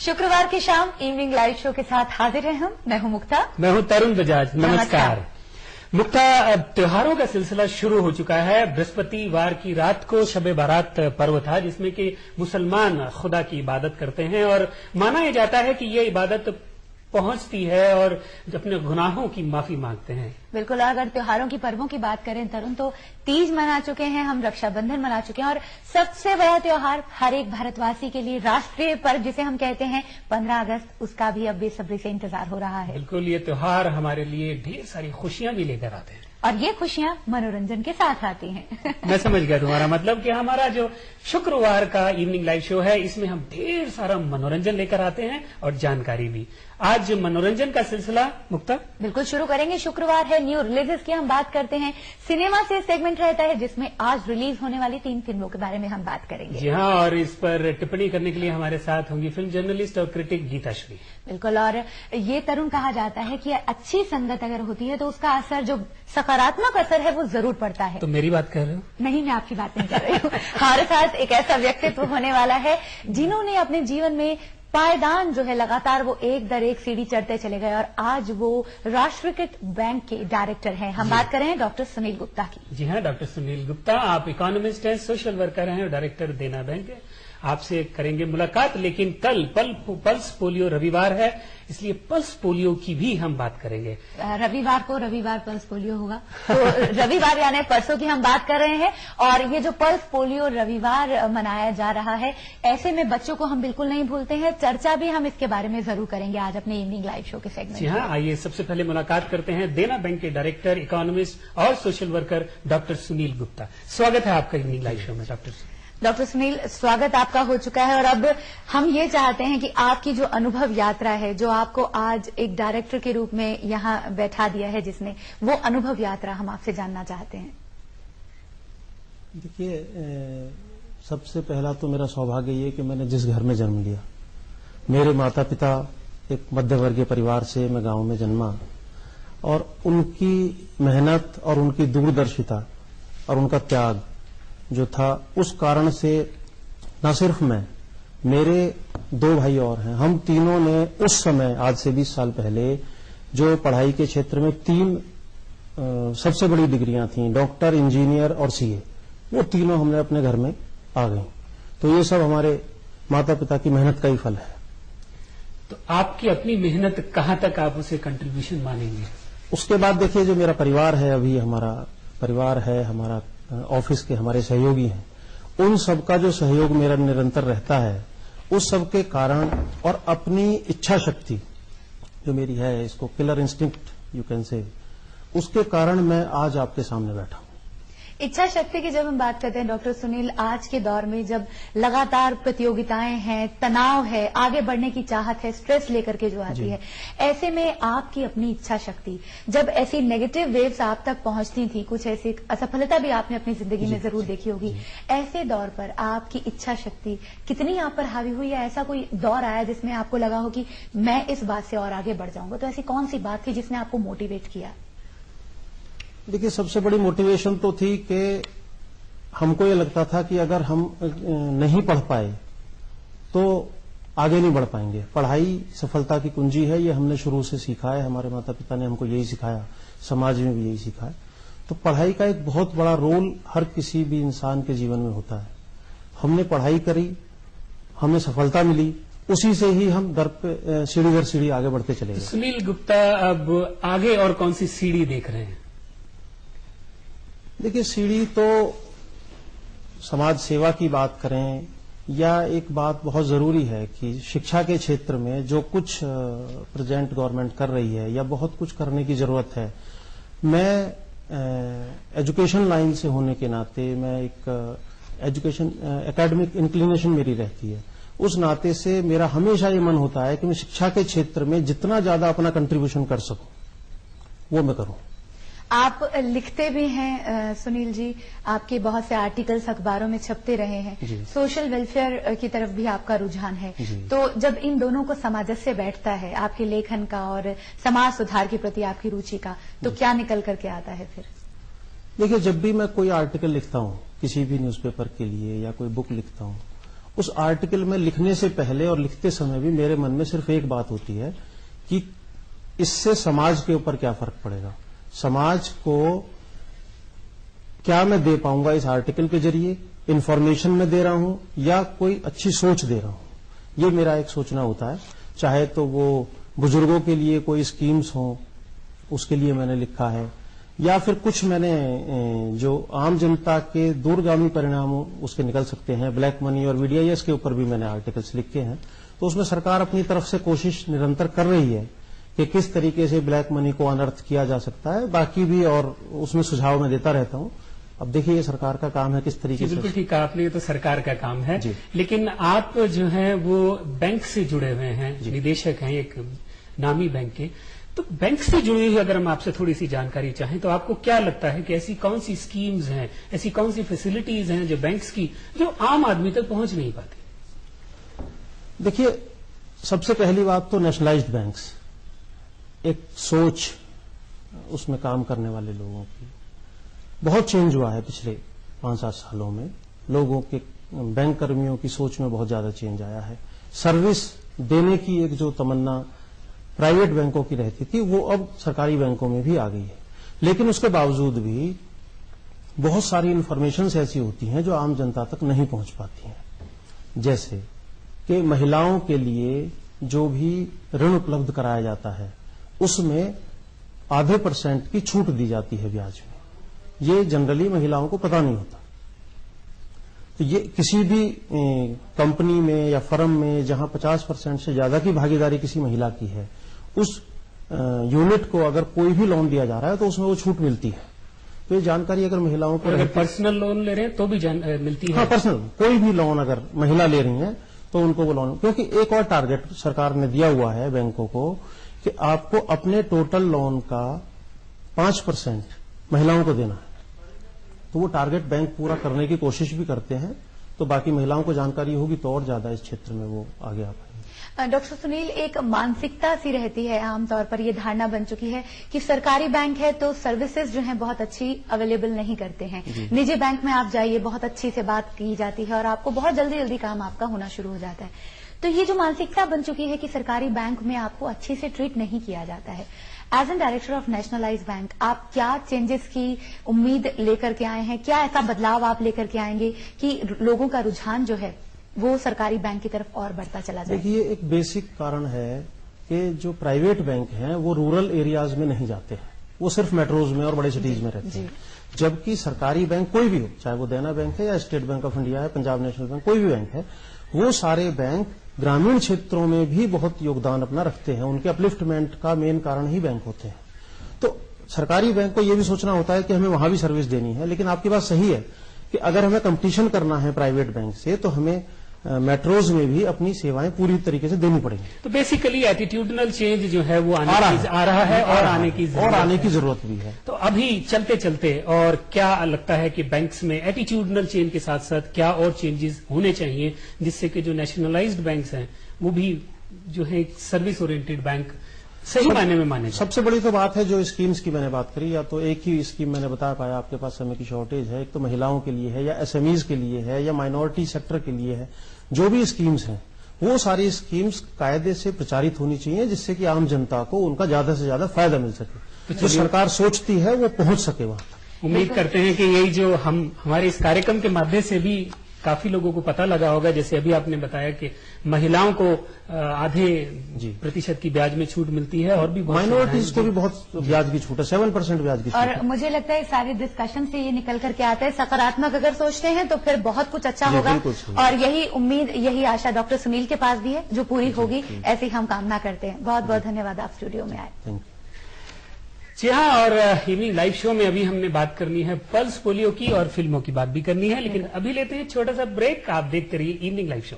शुक्रवार की शाम इवनिंग लाइव शो के साथ हाजिर हैं हम। मैं हूं मुक्ता। मैं हूं तरुण बजाज। नमस्कार। मुक्ता, अब त्योहारों का सिलसिला शुरू हो चुका है। बृहस्पतिवार की रात को शब बारात पर्व था, जिसमें कि मुसलमान खुदा की इबादत करते हैं और माना यह जाता है कि ये इबादत पहुंचती है और अपने गुनाहों की माफी मांगते हैं। बिल्कुल। अगर त्योहारों की पर्वों की बात करें तरुण, तो तीज मना चुके हैं हम, रक्षाबंधन मना चुके हैं और सबसे बड़ा त्योहार हर एक भारतवासी के लिए राष्ट्रीय पर्व जिसे हम कहते हैं 15 अगस्त, उसका भी अब बेसब्री से इंतजार हो रहा है। बिल्कुल, ये त्योहार हमारे लिए ढेर सारी खुशियां भी लेकर आते हैं और ये खुशियां मनोरंजन के साथ आती हैं। मैं समझ गया तुम्हारा मतलब कि हमारा जो शुक्रवार का इवनिंग लाइव शो है, इसमें हम ढेर सारा मनोरंजन लेकर आते हैं और जानकारी भी। आज मनोरंजन का सिलसिला मुक्ता बिल्कुल शुरू करेंगे। शुक्रवार है, न्यू रिलीजेस की हम बात करते हैं। सिनेमा से सेगमेंट रहता है जिसमें आज रिलीज होने वाली 3 फिल्मों के बारे में हम बात करेंगे। जी हाँ, और इस पर टिप्पणी करने के लिए हमारे साथ होंगी फिल्म जर्नलिस्ट और क्रिटिक गीता श्री। बिल्कुल। और ये तरुण, कहा जाता है कि अच्छी संगत अगर होती है तो उसका असर, जो सकारात्मक असर है, वो जरूर पड़ता है। तो मेरी बात कर रहे हो? नहीं, मैं आपकी बात नहीं कर रही हूँ। हमारे साथ एक ऐसा व्यक्तित्व होने वाला है जिन्होंने अपने जीवन में पायदान जो है लगातार वो एक दर एक सीढ़ी चढ़ते चले गए और आज वो राष्ट्रीयकृत बैंक के डायरेक्टर हैं। हम बात कर रहे हैं डॉक्टर सुनील गुप्ता की। जी हाँ, डॉक्टर सुनील गुप्ता, आप इकोनॉमिस्ट हैं, सोशल वर्कर हैं और डायरेक्टर देना बैंक है। आपसे करेंगे मुलाकात, लेकिन कल पल्स पोलियो रविवार है, इसलिए पल्स पोलियो की भी हम बात करेंगे। रविवार पल्स पोलियो होगा, तो रविवार यानी परसों की हम बात कर रहे हैं। और ये जो पल्स पोलियो रविवार मनाया जा रहा है, ऐसे में बच्चों को हम बिल्कुल नहीं भूलते हैं। चर्चा भी हम इसके बारे में जरूर करेंगे आज अपने इवनिंग लाइव शो के सेगमेंट। जी हाँ, आइए सबसे पहले मुलाकात करते हैं देना बैंक के डायरेक्टर, इकोनॉमिस्ट और social worker doctor Sunil Gupta. स्वागत है आपका इवनिंग लाइव शो में डॉक्टर सुनील। स्वागत आपका हो चुका है और अब हम ये चाहते हैं कि आपकी जो अनुभव यात्रा है, जो आपको आज एक डायरेक्टर के रूप में यहाँ बैठा दिया है जिसने, वो अनुभव यात्रा हम आपसे जानना चाहते हैं। देखिए, सबसे पहला तो मेरा सौभाग्य ये कि मैंने जिस घर में जन्म लिया, मेरे माता पिता एक मध्यवर्गीय परिवार से मैं गांव में जन्मा और उनकी मेहनत और उनकी दूरदर्शिता और उनका त्याग जो था, उस कारण से न सिर्फ मैं, मेरे 2 भाई और हैं, हम तीनों ने उस समय, आज से 20 साल पहले, जो पढ़ाई के क्षेत्र में 3 सबसे बड़ी डिग्रियां थीं, डॉक्टर, इंजीनियर और सीए, वो तीनों हमने अपने घर में आ गई। तो ये सब हमारे माता पिता की मेहनत का ही फल है। तो आपकी अपनी मेहनत कहाँ तक आप उसे कंट्रीब्यूशन मानेंगे? उसके बाद देखिए, जो मेरा परिवार है, अभी हमारा परिवार है, हमारा ऑफिस के हमारे सहयोगी हैं, उन सबका जो सहयोग मेरा निरंतर रहता है, उस सब के कारण और अपनी इच्छा शक्ति जो मेरी है, इसको killer instinct you can say, उसके कारण मैं आज आपके सामने बैठा हूं। इच्छा शक्ति की जब हम बात करते हैं डॉक्टर सुनील, आज के दौर में जब लगातार प्रतियोगिताएं हैं, तनाव है, आगे बढ़ने की चाहत है, स्ट्रेस लेकर के जो आती है, ऐसे में आपकी अपनी इच्छा शक्ति, जब ऐसी नेगेटिव वेव्स आप तक पहुंचती थी, कुछ ऐसी असफलता भी आपने अपनी जिंदगी में जरूर देखी होगी, ऐसे दौर पर आपकी इच्छा शक्ति कितनी आप पर हावी हुई है? ऐसा कोई दौर आया जिसमें आपको लगा हो कि मैं इस बात से और आगे बढ़ जाऊंगा? तो ऐसी कौन सी बात थी जिसने आपको मोटिवेट किया? देखिए, सबसे बड़ी मोटिवेशन तो थी कि हमको ये लगता था कि अगर हम नहीं पढ़ पाए तो आगे नहीं बढ़ पाएंगे। पढ़ाई सफलता की कुंजी है, ये हमने शुरू से सीखा है, हमारे माता पिता ने हमको यही सिखाया, समाज में भी यही सिखाया। तो पढ़ाई का एक बहुत बड़ा रोल हर किसी भी इंसान के जीवन में होता है। हमने पढ़ाई करी, हमें सफलता मिली, उसी से ही हम सीढ़ी दर सीढ़ी आगे बढ़ते चले गए। सुनील गुप्ता, अब आगे और कौन सी सीढ़ी देख रहे हैं? देखिए, सीढ़ी तो समाज सेवा की बात करें या एक बात बहुत जरूरी है कि शिक्षा के क्षेत्र में जो कुछ प्रेजेंट गवर्नमेंट कर रही है या बहुत कुछ करने की जरूरत है, मैं एजुकेशन लाइन से होने के नाते, मैं एक एजुकेशन एकेडमिक इंक्लिनेशन मेरी रहती है, उस नाते से मेरा हमेशा ये मन होता है कि मैं शिक्षा के क्षेत्र में जितना ज्यादा अपना कंट्रीब्यूशन कर सकूं वो मैं करूं। आप लिखते भी हैं सुनील जी, आपके बहुत से आर्टिकल्स अखबारों में छपते रहे हैं, सोशल वेलफेयर की तरफ भी आपका रुझान है। तो जब इन दोनों को सामंजस्य बैठता है, आपके लेखन का और समाज सुधार के प्रति आपकी रुचि का, तो क्या निकल करके आता है फिर? देखिए, जब भी मैं कोई आर्टिकल लिखता हूं किसी भी न्यूज़पेपर के लिए या कोई बुक लिखता हूं, उस आर्टिकल में लिखने से पहले और लिखते समय भी मेरे मन में सिर्फ एक बात होती है कि इससे समाज के ऊपर क्या फर्क पड़ेगा, समाज को क्या मैं दे पाऊंगा इस आर्टिकल के जरिए, इंफॉर्मेशन में दे रहा हूं या कोई अच्छी सोच दे रहा हूं। ये मेरा एक सोचना होता है। चाहे तो वो बुजुर्गों के लिए कोई स्कीम्स हो, उसके लिए मैंने लिखा है, या फिर कुछ मैंने जो आम जनता के दूरगामी परिणाम उसके निकल सकते हैं, ब्लैक मनी और VDIS के ऊपर भी मैंने आर्टिकल्स लिखे हैं। तो उसमें सरकार अपनी तरफ से कोशिश निरंतर कर रही है कि किस तरीके से ब्लैक मनी को अनर्थ किया जा सकता है। बाकी भी और उसमें सुझाव मैं देता रहता हूं। अब देखिए ये सरकार का काम है किस तरीके से। बिल्कुल ठीक कहा आपने, ये तो सरकार का काम है। लेकिन आप जो है वो बैंक से जुड़े हुए हैं, निदेशक हैं एक नामी बैंक के, तो बैंक से जुड़ी हुई अगर हम आपसे थोड़ी सी जानकारी चाहें तो आपको क्या लगता है कि ऐसी कौन सी स्कीम्स हैं, ऐसी कौन सी फैसिलिटीज हैं जो बैंक्स की जो आम आदमी तक पहुंच नहीं पाती? देखिए सबसे पहली बात तो नेशनलाइज्ड बैंक्स, एक सोच उसमें काम करने वाले लोगों की बहुत चेंज हुआ है पिछले 5-7 सालों में। लोगों के बैंक कर्मियों की सोच में बहुत ज्यादा चेंज आया है। सर्विस देने की एक जो तमन्ना प्राइवेट बैंकों की रहती थी वो अब सरकारी बैंकों में भी आ गई है। लेकिन उसके बावजूद भी बहुत सारी इंफॉर्मेशन ऐसी होती हैं जो आम जनता तक नहीं पहुंच पाती हैं। जैसे कि महिलाओं के लिए जो भी ऋण उपलब्ध कराया जाता है उसमें आधे % की छूट दी जाती है ब्याज में। ये जनरली महिलाओं को पता नहीं होता। तो ये किसी भी कंपनी में या फर्म में जहां 50% से ज्यादा की भागीदारी किसी महिला की है, उस यूनिट को अगर कोई भी लोन दिया जा रहा है तो उसमें वो छूट मिलती है। तो ये जानकारी अगर महिलाओं को, अगर पर्सनल लोन ले रहे हैं तो भी मिलती है। हाँ, पर्सनल कोई भी लोन अगर महिला ले रही है तो उनको वो लोन, क्योंकि एक और टारगेट सरकार ने दिया हुआ है बैंकों को कि आपको अपने टोटल लोन का 5% महिलाओं को देना है। तो वो टारगेट बैंक पूरा करने की कोशिश भी करते हैं। तो बाकी महिलाओं को जानकारी होगी तो और ज्यादा इस क्षेत्र में वो आगे आ पाएंगे। डॉक्टर सुनील, एक मानसिकता सी रहती है, आमतौर पर ये धारणा बन चुकी है कि सरकारी बैंक है तो सर्विसेज जो हैं बहुत अच्छी अवेलेबल नहीं करते हैं। निजी बैंक में आप जाइए, बहुत अच्छी से बात की जाती है और आपको बहुत जल्दी जल्दी काम आपका होना शुरू हो जाता है। तो ये जो मानसिकता बन चुकी है कि सरकारी बैंक में आपको अच्छे से ट्रीट नहीं किया जाता है, as an director of nationalised bank आप क्या चेंजेस की उम्मीद लेकर के आए हैं? क्या ऐसा बदलाव आप लेकर के आएंगे कि लोगों का रुझान जो है वो सरकारी बैंक की तरफ और बढ़ता चला जाए? देखिए एक बेसिक कारण है कि जो प्राइवेट बैंक हैं वो रूरल एरियाज में नहीं जाते हैं, वो सिर्फ मेट्रोज में और बड़े सिटीज में रहते हैं। जबकि सरकारी बैंक कोई भी हो, चाहे वो देना बैंक है या स्टेट बैंक ऑफ इंडिया है, पंजाब नेशनल बैंक, कोई भी बैंक है, वो सारे बैंक ग्रामीण क्षेत्रों में भी बहुत योगदान अपना रखते हैं। उनके अपलिफ्टमेंट का मेन कारण ही बैंक होते हैं। तो सरकारी बैंक को यह भी सोचना होता है कि हमें वहां भी सर्विस देनी है। लेकिन आपकी बात सही है कि अगर हमें कंपटीशन करना है प्राइवेट बैंक से तो हमें मेट्रोज में भी अपनी सेवाएं पूरी तरीके से देनी पड़ेगी। तो बेसिकली एटीट्यूडनल चेंज जो है वो आ रहा है और आने की जरूरत भी है। तो अभी चलते चलते और क्या लगता है कि बैंक्स में एटीट्यूडनल चेंज के साथ साथ क्या और चेंजेस होने चाहिए जिससे कि जो नेशनलाइज्ड बैंक्स हैं वो भी जो है सर्विस ओरिएंटेड बैंक सही मायने में माने? सबसे बड़ी तो बात है जो स्कीम्स की मैंने बात करी, या तो एक ही स्कीम मैंने बता पाया, आपके पास समय की शॉर्टेज है। एक तो महिलाओं के लिए है या SMEs के लिए है या माइनॉरिटी सेक्टर के लिए है। जो भी स्कीम्स हैं वो सारी स्कीम्स कायदे से प्रचारित होनी चाहिए जिससे कि आम जनता को उनका ज्यादा से ज्यादा फायदा मिल सके। जो सरकार सोचती है वो पहुंच सके वहां तक। उम्मीद करते हैं कि यही जो हमारे इस कार्यक्रम के माध्यम से भी काफी लोगों को पता लगा होगा। जैसे अभी आपने बताया कि महिलाओं को आधे % की ब्याज में छूट मिलती है और भी माइनॉरिटीज को भी बहुत ब्याज की छूट है, 7% ब्याज की छूट और मुझे लगता है सारे डिस्कशन से ये निकल करके आता है सकारात्मक अगर सोचते हैं तो फिर बहुत कुछ अच्छा होगा। और यही उम्मीद, यही आशा डॉक्टर सुनील के पास भी है जो पूरी होगी, ऐसी हम कामना करते हैं। बहुत बहुत धन्यवाद, आप स्टूडियो में आए। जी हाँ, और इवनिंग लाइव शो में अभी हमने बात करनी है पल्स पोलियो की और फिल्मों की बात भी करनी है, लेकिन अभी लेते हैं छोटा सा ब्रेक। आप देखते रहिए इवनिंग लाइव शो।